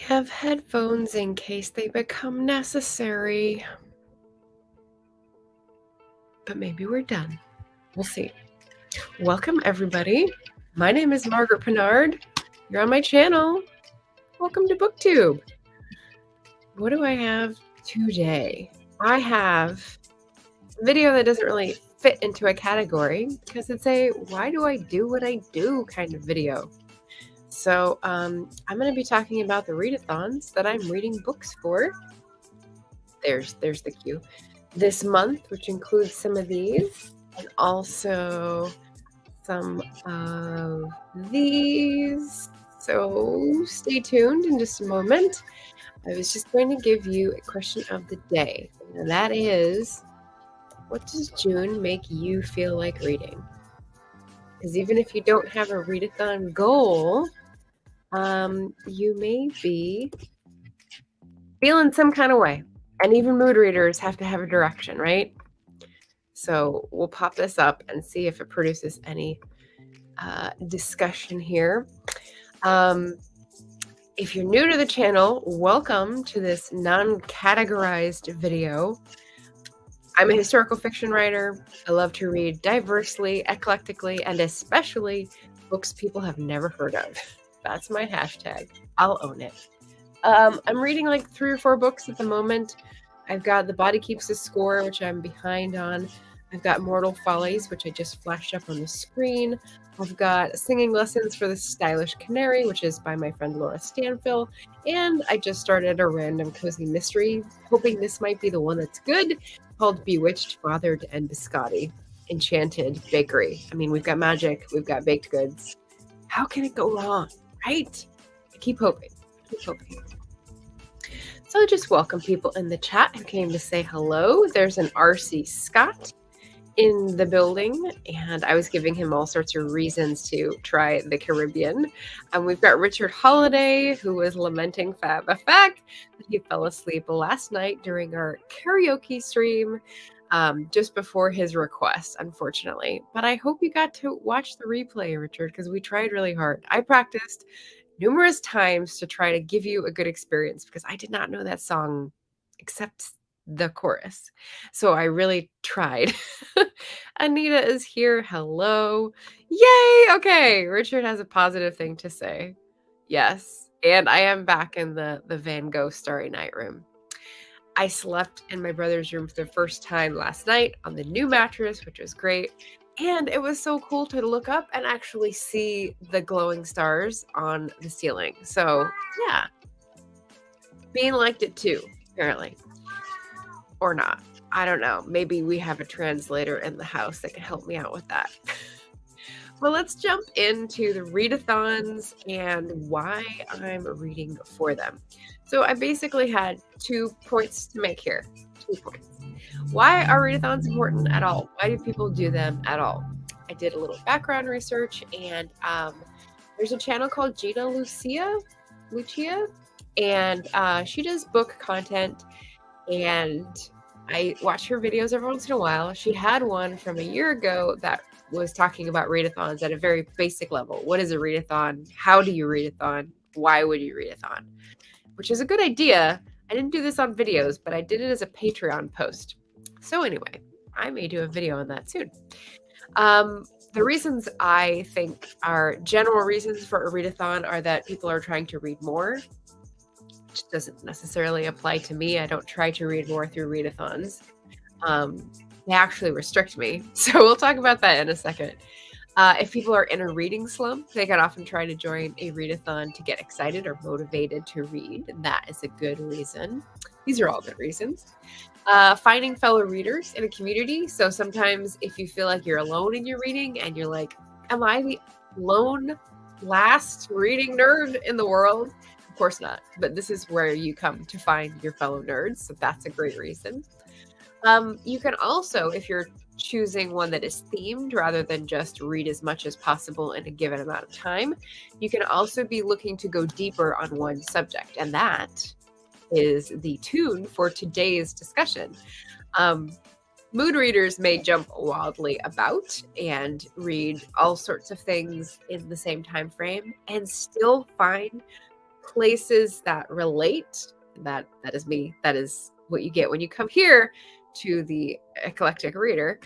have headphones in case they become necessary. But maybe we're done. We'll see. Welcome, everybody. My name is Margaret Pinard. You're on my channel. Welcome to BookTube. What do I have today? I have a video that doesn't really fit into a category because it's a why do I do what I do kind of video. So I'm going to be talking about the readathons that I'm reading books for. There's the cue. This month, which includes some of these and also some of these. So stay tuned in just a moment. I was just going to give you a question of the day, and that is, what does June make you feel like reading? Because even if you don't have a readathon goal, you may be feeling some kind of way. And even mood readers have to have a direction, right? So we'll pop this up and see if it produces any discussion here. If you're new to the channel, welcome to this non-categorized video. I'm a historical fiction writer. I love to read diversely, eclectically, and especially books people have never heard of. That's my hashtag. I'll own it. I'm reading like 3 or 4 books at the moment. I've got The Body Keeps the Score, which I'm behind on. I've got Mortal Follies, which I just flashed up on the screen. I've got Singing Lessons for the Stylish Canary, which is by my friend Laura Stanfill. And I just started a random cozy mystery, hoping this might be the one that's good, called Bewitched, Bothered, and Biscotti. Enchanted Bakery. I mean, we've got magic, we've got baked goods. How can it go wrong, right? I keep hoping. So I just welcome people in the chat who came to say hello. There's an RC Scott in the building, and I was giving him all sorts of reasons to try the Caribbean. We've got Richard Holiday, who was lamenting the fact that he fell asleep last night during our karaoke stream, just before his request, unfortunately. But I hope you got to watch the replay, Richard, because we tried really hard. I practiced numerous times to try to give you a good experience because I did not know that song except the chorus. So I really tried. Anita is here. Hello. Yay. Okay. Richard has a positive thing to say. Yes. And I am back in the Van Gogh Starry Night room. I slept in my brother's room for the first time last night on the new mattress, which was great. And it was so cool to look up and actually see the glowing stars on the ceiling. So yeah, Bean liked it too, apparently. Or not. I don't know. Maybe we have a translator in the house that can help me out with that. Well, let's jump into the readathons and why I'm reading for them. So I basically had 2 points to make here. 2 points. Why are readathons important at all? Why do people do them at all? I did a little background research, and there's a channel called Gina Lucia, and she does book content, and I watch her videos every once in a while. She had one from a year ago that was talking about readathons at a very basic level. What is a readathon? How do you readathon? Why would you readathon? Which is a good idea. I didn't do this on videos, but I did it as a Patreon post. So anyway, I may do a video on that soon. The reasons I think are general reasons for a readathon are that people are trying to read more, which doesn't necessarily apply to me. I don't try to read more through readathons. They actually restrict me. So we'll talk about that in a second. If people are in a reading slump, they can often try to join a readathon to get excited or motivated to read, and that is a good reason. These are all good reasons. Finding fellow readers in a community. So sometimes if you feel like you're alone in your reading and you're like, am I the lone last reading nerd in the world? Of course not, but this is where you come to find your fellow nerds, so that's a great reason. You can also, if you're choosing one that is themed rather than just read as much as possible in a given amount of time, you can also be looking to go deeper on one subject, and that is the tune for today's discussion. Mood readers may jump wildly about and read all sorts of things in the same time frame and still find places that relate. That is me. That is what you get when you come here to the Eclectic Reader.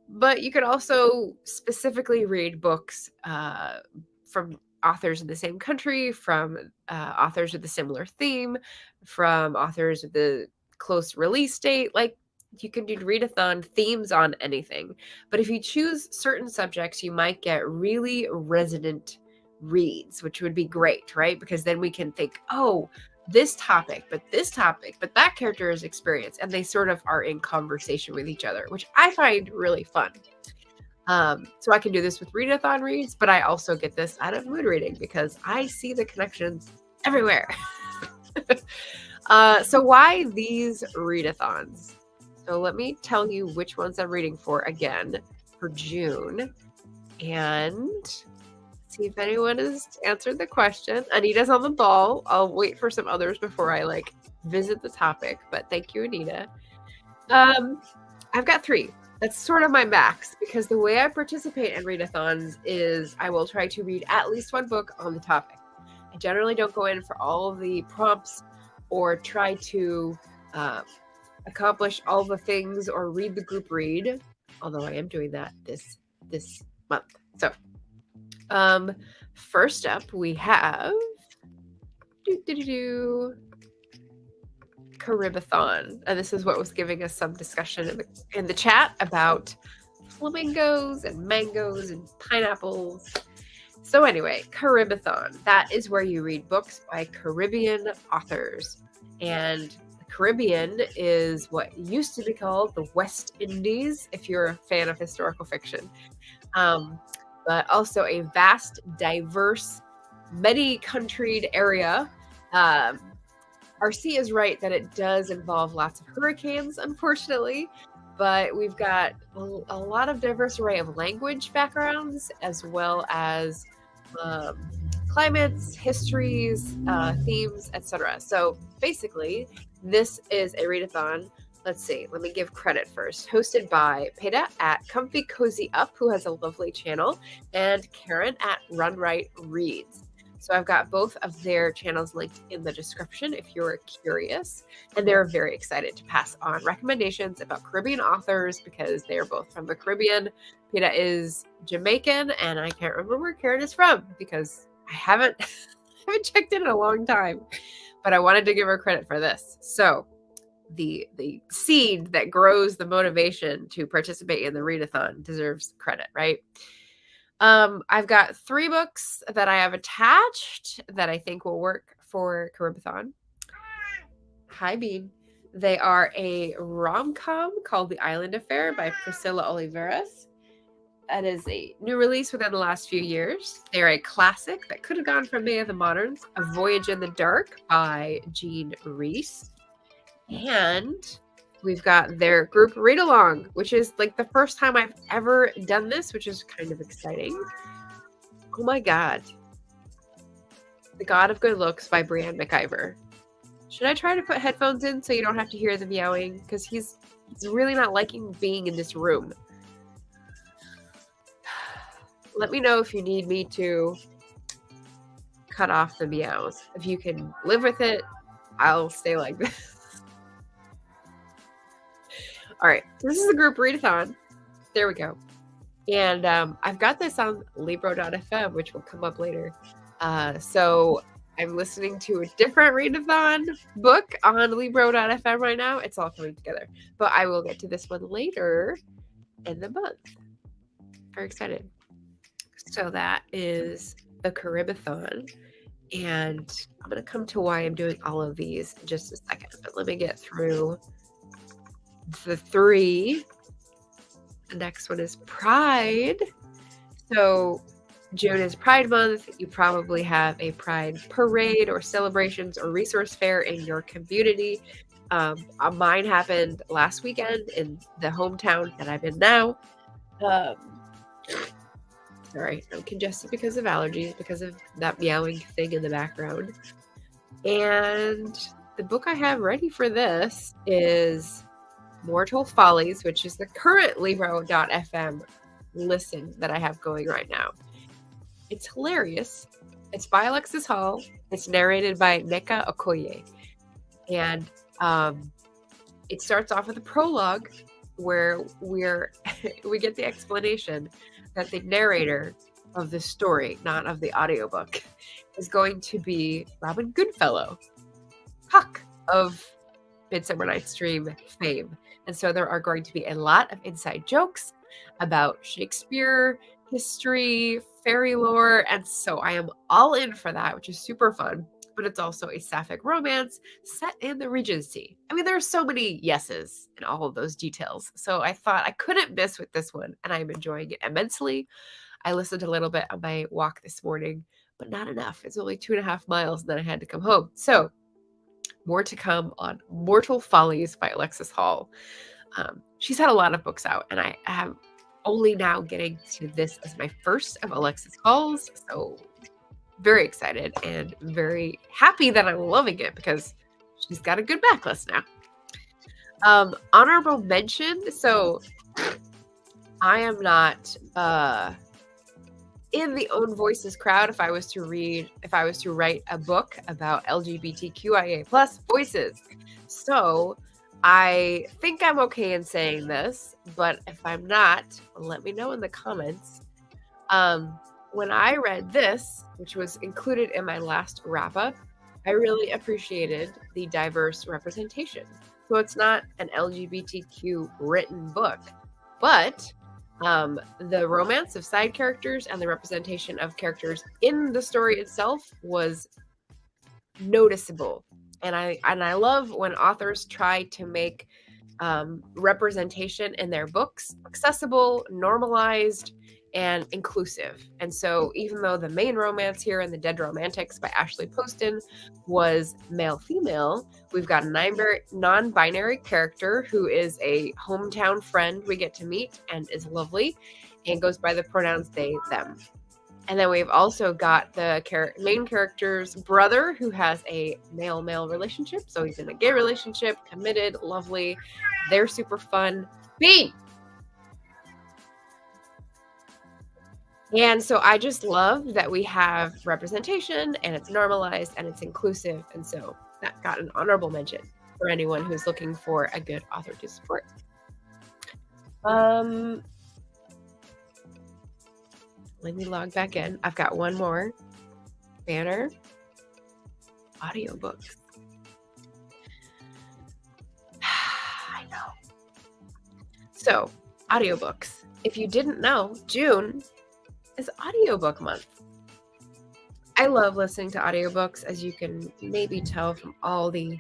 But you could also specifically read books from authors in the same country, from authors with a similar theme, from authors with a close release date. Like, you can do readathon themes on anything. But if you choose certain subjects, you might get really resonant reads, which would be great, right? Because then we can think, oh, this topic, but that character's experience, and they sort of are in conversation with each other, which I find really fun. So I can do this with readathon reads, but I also get this out of mood reading because I see the connections everywhere. So why these readathons? So let me tell you which ones I'm reading for again for June, and see if anyone has answered the question. Anita's on the ball. I'll wait for some others before I visit the topic, but thank you, Anita. I've got 3. That's sort of my max, because the way I participate in readathons is I will try to read at least one book on the topic. I generally don't go in for all of the prompts or try to accomplish all the things or read the group read, although I am doing that this month. So first up we have Caribathon, and this is what was giving us some discussion in the chat about flamingos and mangoes and pineapples. So anyway, Caribathon, that is where you read books by Caribbean authors, and the Caribbean is what used to be called the West Indies, if you're a fan of historical fiction, but also a vast, diverse, many-countryed area. RC is right that it does involve lots of hurricanes, unfortunately, but we've got a lot of diverse array of language backgrounds, as well as climates, histories, themes, etc. So basically, this is a readathon. Let's see, let me give credit first. Hosted by Peta at Comfy Cozy Up, who has a lovely channel, and Karen at Run Right Reads. So I've got both of their channels linked in the description if you're curious. And they're very excited to pass on recommendations about Caribbean authors because they are both from the Caribbean. Peta is Jamaican, and I can't remember where Karen is from because I haven't checked in a long time. But I wanted to give her credit for this. So the seed that grows the motivation to participate in the readathon deserves credit, right? I've got 3 books that I have attached that I think will work for Caribathon. Hi, Bean. They are a rom-com called The Island Affair by Priscilla Oliveras. That is a new release within the last few years. They're a classic that could have gone from May of the Moderns, A Voyage in the Dark by Jean Reese. And we've got their group read along, which is like the first time I've ever done this, which is kind of exciting. Oh my God. The God of Good Looks by Brianne McIver. Should I try to put headphones in so you don't have to hear the meowing? Because he's really not liking being in this room. Let me know if you need me to cut off the meows. If you can live with it, I'll stay like this. All right, this is a group readathon. There we go. And I've got this on Libro.fm, which will come up later. So I'm listening to a different readathon book on Libro.fm right now. It's all coming together. But I will get to this one later in the month. Very excited. So that is the Caribathon. And I'm going to come to why I'm doing all of these in just a second. But let me get through the 3. The next one is Pride. So June is Pride Month. You probably have a Pride parade or celebrations or resource fair in your community. Mine happened last weekend in the hometown that I'm in now. Sorry, I'm congested because of allergies, because of that meowing thing in the background. And the book I have ready for this is Mortal Follies, which is the current Libro.fm listen that I have going right now. It's hilarious. It's by Alexis Hall. It's narrated by Neka Okoye. And it starts off with a prologue where we get the explanation that the narrator of the story, not of the audiobook, is going to be Robin Goodfellow, Huck of Midsummer Night's Dream fame. And so there are going to be a lot of inside jokes about Shakespeare, history, fairy lore, and so I am all in for that, which is super fun. But it's also a sapphic romance set in the Regency. I mean, there are so many yeses in all of those details. So I thought I couldn't miss with this one, and I'm enjoying it immensely. I listened a little bit on my walk this morning, but not enough. It's only 2.5 miles, and then I had to come home. So more to come on Mortal Follies by Alexis Hall. She's had a lot of books out, and I am only now getting to this as my first of Alexis Hall's. So very excited and very happy that I'm loving it because she's got a good backlist now. Honorable mention. So I am not in the Own Voices crowd if I was to write a book about LGBTQIA plus voices. So I think I'm okay in saying this, but if I'm not, let me know in the comments. When I read this, which was included in my last wrap-up, I really appreciated the diverse representation. So it's not an LGBTQ written book, but the romance of side characters and the representation of characters in the story itself was noticeable. And I love when authors try to make representation in their books accessible, normalized, and inclusive. And so even though the main romance here in The Dead Romantics by Ashley Poston was male-female, we've got a non-binary character who is a hometown friend we get to meet and is lovely and goes by the pronouns they, them. And then we've also got the main character's brother who has a male-male relationship. So he's in a gay relationship, committed, lovely. They're super fun. Bean! And so I just love that we have representation and it's normalized and it's inclusive. And so that got an honorable mention for anyone who's looking for a good author to support. Let me log back in. I've got one more banner. Audiobooks. I know. So, audiobooks. If you didn't know, June is audiobook month. I love listening to audiobooks, as you can maybe tell from all the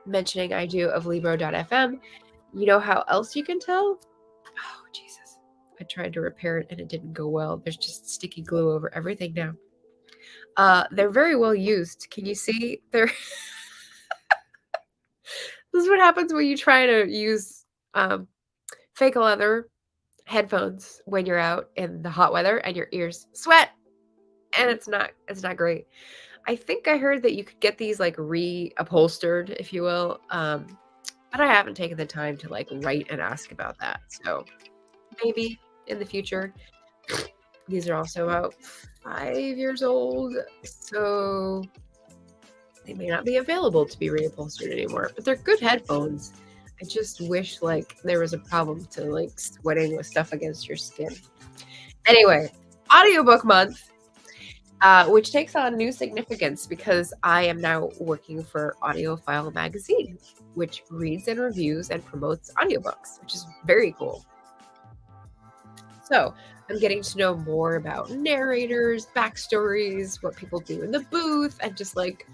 mentioning I do of Libro.fm. You know how else you can tell? Oh, Jesus. I tried to repair it and it didn't go well. There's just sticky glue over everything now. They're very well used. Can you see? They're This is what happens when you try to use fake leather headphones when you're out in the hot weather and your ears sweat, and it's not great. I think I heard that you could get these like reupholstered, if you will, but I haven't taken the time to like write and ask about that. So maybe in the future. These are also about 5 years old, so they may not be available to be reupholstered anymore, but they're good headphones. I just wish like there was a problem to like sweating with stuff against your skin. Anyway, audiobook month, which takes on new significance because I am now working for Audiophile magazine, which reads and reviews and promotes audiobooks, which is very cool. So I'm getting to know more about narrators, backstories, what people do in the booth, and just like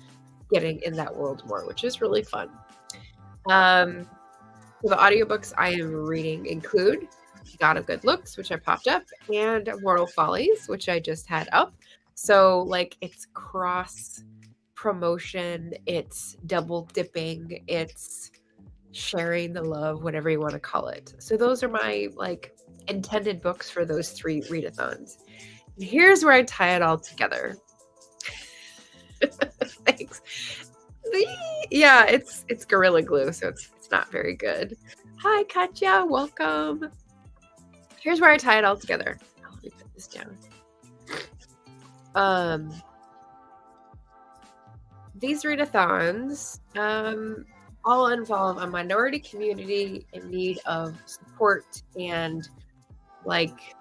getting in that world more, which is really fun. So the audiobooks I am reading include God of Good Looks, which I popped up, and Mortal Follies, which I just had up. So like it's cross promotion, it's double dipping, it's sharing the love, whatever you want to call it. So those are my like intended books for those 3 readathons. And here's where I tie it all together. Thanks. Yeah, it's Gorilla Glue, so it's not very good. Hi, Katya, welcome. Here's where I tie it all together. Oh, let me put this down. These readathons all involve a minority community in need of support and like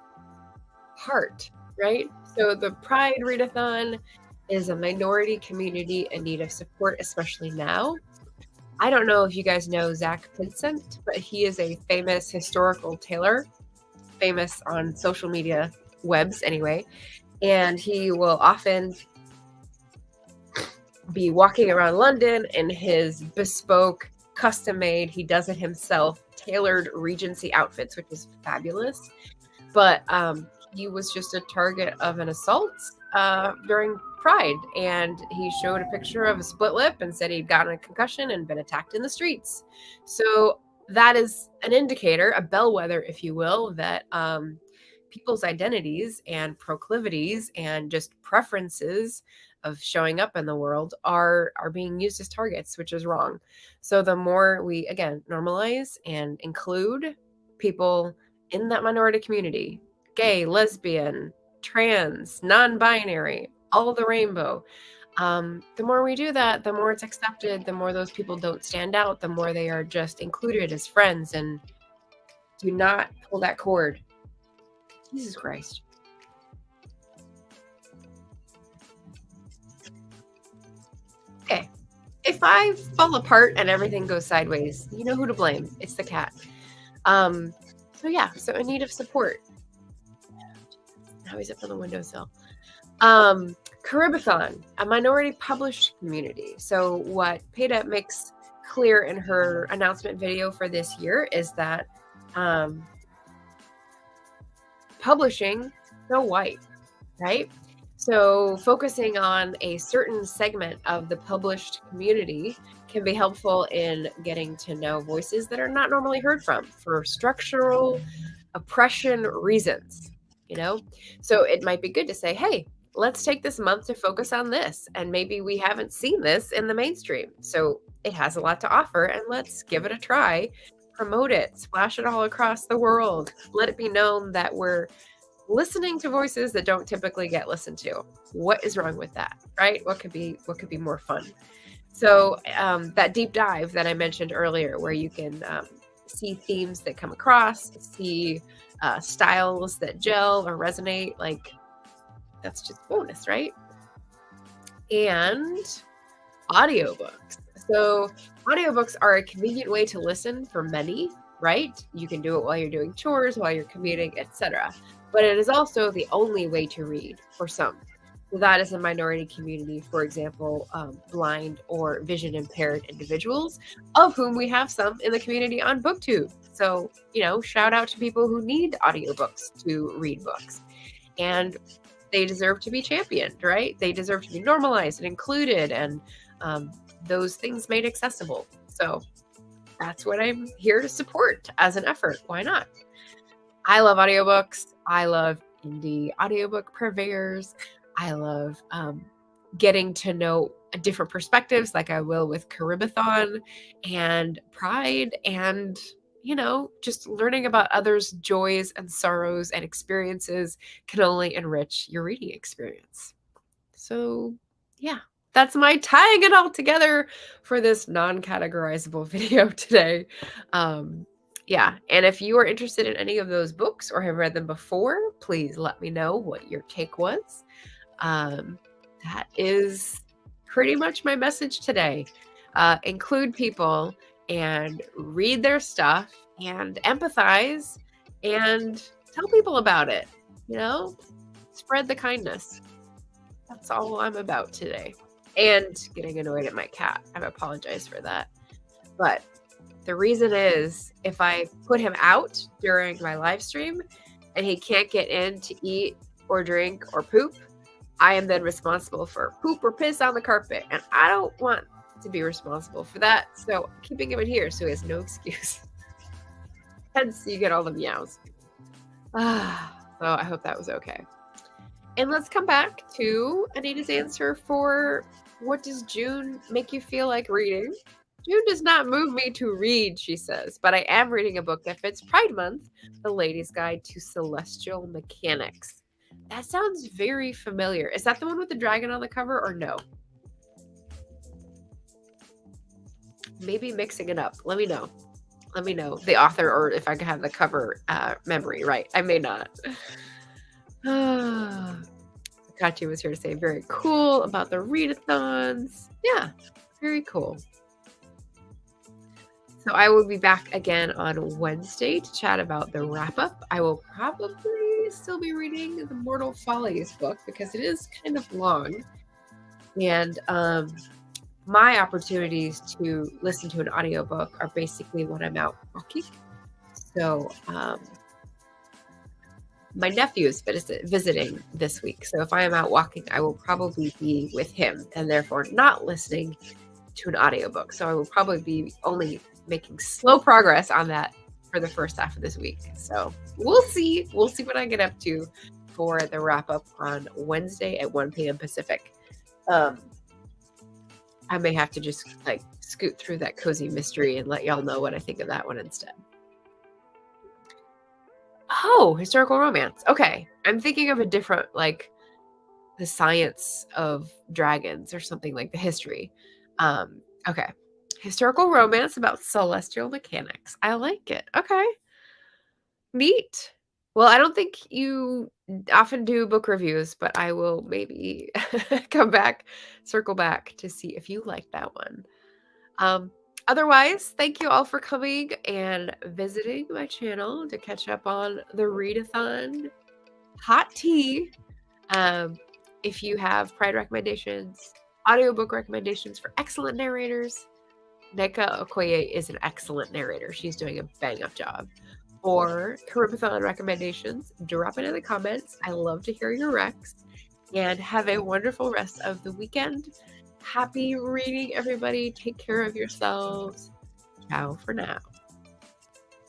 heart, right? So the Pride Readathon is a minority community in need of support, especially now. I don't know if you guys know Zach Vincent, but he is a famous historical tailor, famous on social media webs anyway. And he will often be walking around London in his bespoke, custom-made, he does it himself, tailored Regency outfits, which is fabulous. But he was just a target of an assault during Pride, and he showed a picture of a split lip and said he'd gotten a concussion and been attacked in the streets. So that is an indicator, a bellwether, if you will, that people's identities and proclivities and just preferences of showing up in the world are being used as targets, which is wrong. So the more we, again, normalize and include people in that minority community, gay, lesbian, trans, non-binary, all the rainbow, the more we do that, the more it's accepted, the more those people don't stand out, the more they are just included as friends. And do not pull that cord. Jesus Christ. Okay. If I fall apart and everything goes sideways, you know who to blame. It's the cat. So yeah, so in need of support. Now he's up on the windowsill. Caribathon, a minority published community. So what Peta makes clear in her announcement video for this year is that publishing no white, right? So focusing on a certain segment of the published community can be helpful in getting to know voices that are not normally heard from for structural oppression reasons, you know? So it might be good to say, hey, let's take this month to focus on this. And maybe we haven't seen this in the mainstream. So it has a lot to offer, and let's give it a try. Promote it, splash it all across the world. Let it be known that we're listening to voices that don't typically get listened to. What is wrong with that, right? What could be more fun? So that deep dive that I mentioned earlier, where you can see themes that come across, see styles that gel or resonate, like that's just bonus, right? And audiobooks. So audiobooks are a convenient way to listen for many, right? You can do it while you're doing chores, while you're commuting, etc. But it is also the only way to read for some. So that is a minority community, for example, blind or vision impaired individuals, of whom we have some in the community on BookTube. So, you know, shout out to people who need audiobooks to read books. And they deserve to be championed, right? They deserve to be normalized and included, and those things made accessible. So that's what I'm here to support as an effort. Why not? I love audiobooks. I love indie audiobook purveyors. I love getting to know different perspectives, like I will with Caribathon and Pride, and, you know, just learning about others' joys and sorrows and experiences can only enrich your reading experience. So, yeah, that's my tying it all together for this non-categorizable video today. Yeah, and if you are interested in any of those books or have read them before, please let me know what your take was. That is pretty much my message today. Include people and read their stuff and empathize and tell people about it. You know, spread the kindness. That's all I'm about today. And getting annoyed at my cat. I apologize for that. But the reason is, if I put him out during my live stream and he can't get in to eat or drink or poop, I am then responsible for poop or piss on the carpet. And I don't want to be responsible for that. So I'm keeping him in here so he has no excuse. Hence, you get all the meows. So I hope that was okay. And let's come back to Anita's answer for what does June make you feel like reading? June does not move me to read, she says, but I am reading a book that fits Pride Month, The Lady's Guide to Celestial Mechanics. That sounds very familiar. Is that the one with the dragon on the cover or no? Maybe mixing it up. Let me know. Let me know the author or if I can have the cover memory right. I may not. Kachi was here to say very cool about the Readathons. Yeah, very cool. So I will be back again on Wednesday to chat about the wrap-up. I will probably still be reading the Mortal Follies book because it is kind of long. And my opportunities to listen to an audiobook are basically when I'm out walking. So my nephew is visiting this week. So if I am out walking, I will probably be with him and therefore not listening to an audiobook. So I will probably be only making slow progress on that for the first half of this week. So we'll see. We'll see what I get up to for the wrap up on Wednesday at 1 p.m. Pacific. I may have to just like scoot through that cozy mystery and let y'all know what I think of that one instead. Oh, historical romance. Okay. I'm thinking of a different, like the science of dragons or something, like the history. Okay. Historical romance about celestial mechanics. I like it. Okay. Neat. Well, I don't think you often do book reviews, but I will maybe circle back to see if you like that one. Otherwise, thank you all for coming and visiting my channel to catch up on the Readathon hot tea. If you have Pride recommendations, audiobook recommendations for excellent narrators, Neka Okoye is an excellent narrator. She's doing a bang-up job. Or Caribathon recommendations, drop it in the comments. I love to hear your recs. And have a wonderful rest of the weekend. Happy reading, everybody. Take care of yourselves. Ciao for now.